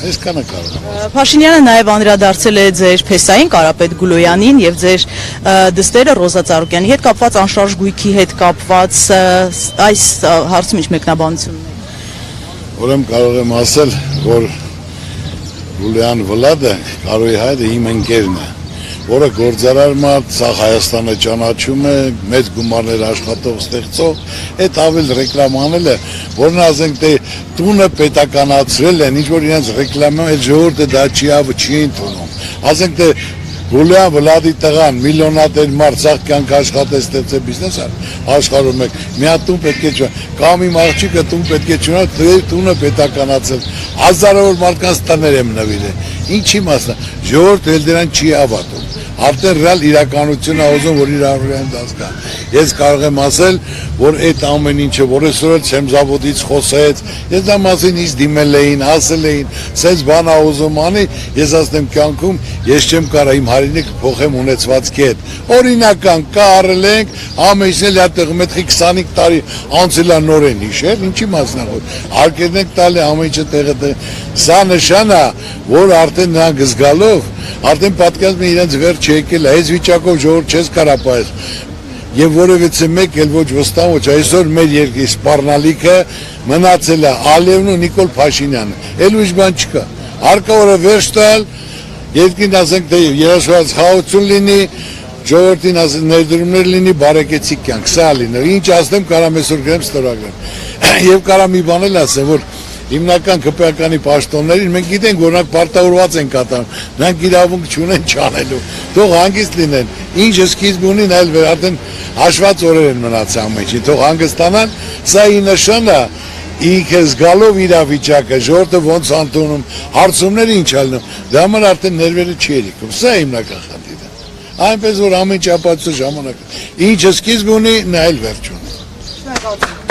Այսքանը կարող եմ։ Փաշինյանը նաև անդրադարձել է ձեր փեսային Կարապետ Գուլոյանին եւ ձեր դստերը Ռոզա Ծառուկյանի հետ կապված անշարժ գույքի հետ կապված այս հարցում ինչ մեկնաբանություն ունեք։ Ուրեմն կարող եմ ասել, որ Գուլոյան Վլադը Կարոյի հայրը իմ ընկերն է, որը գործարար մարդ, սաղ Հայաստանը ճանաչում է, մեծ գումարներ աշխատող ստեղծող, այդ ավել ռեկլամանել է, որն ասենք թե տունը պետականացրել են, ինչ որ իրենց ռեկլամում այդ ժողովուրդը դա չի ընդունում, ասենք թե Գուլոյան Վլադի տղան միլիոնատեր մարդ սաղ կյանք աշխատեց ստեղծե բիզնես աշխարհում եք, մի հատ տուն պետք է չունենա, կամ իմ աղջիկը տուն պետք է չունենա, տունը պետականացել, հազարավոր մարդկանց տներ եմ նվիրել, ինչի մասնա, ժողովուրդը էլ դրան չի հավատում, արդեն ռեալ իրականությունը ուզում, որ իր առօրյայում դասկա։ Ես կարող եմ ասել, որ այդ ամեն ինչը, որ այսօր Սեմզավոդից խոսեց, ես դա մասին ինձ դիմել էին, ասել էին, սենց բան ա ուզում անի, ես ասեմ կյանքում ես չեմ կարող իմ հայրենիքը փոխեմ ունեցվածքի հետ։ Օրինական կարել ենք, ամենից էլ այդտեղ մետքի 25 տարի անցել է նորեն հիշել, ինչի մասնախոս։ Արկերն ենք տալի ամեն ինչը տեղը։ Սա նշան է, որ արդեն նրանք զգալով, արդեն պատկերացնում են իրենց վերջ եկել, այս վիճակով ժողովուրդ չես կարող պահել։ Եվ որևիցե մեկ էլ ոչ վստահ ոչ այսօր մեր երկրի սպառնալիքը մնացել է Ալիևն ու Նիկոլ Փաշինյանը, էլ ուրիշ բան չկա, հարկավորը վերջ տալ, երկրին ասենք թե երաշխավորած խաղաղություն լինի, ժողովրդին ասենք ներդրումներ լինի, բարեկեցիկ կյանք, սա լինի, ինչ ասեմ կարամ այսօր գրեմ ստորագրեմ, եւ կարամ մի բան էլ ասեմ, որ հիմնական ԿՊԱ-կանի պաշտոններին մենք գիտենք, որ նրանք պարտավորված են կատարում, նրանք իրավունք չունեն չանելու, թող հանգիստ լինեն, ինչը սկիզբ ունին, այլ արդեն հաշված օրեր են մնացել ամեն ինչի, թող հանգստանան, սա ի նշան է ինքը զգալով իրավիճակը, ժողովուրդը ոնց ընդունում, հարցումները ինչ ալնում, դա համար արդեն ներվերը չի երիքում, սա հիմնական խնդիրը, այնպես որ ամեն ինչ ապացուցող ժամանակ, ինչը սկիզբ ունի, նա էլ վերջ ունի։ Շնորհակալություն։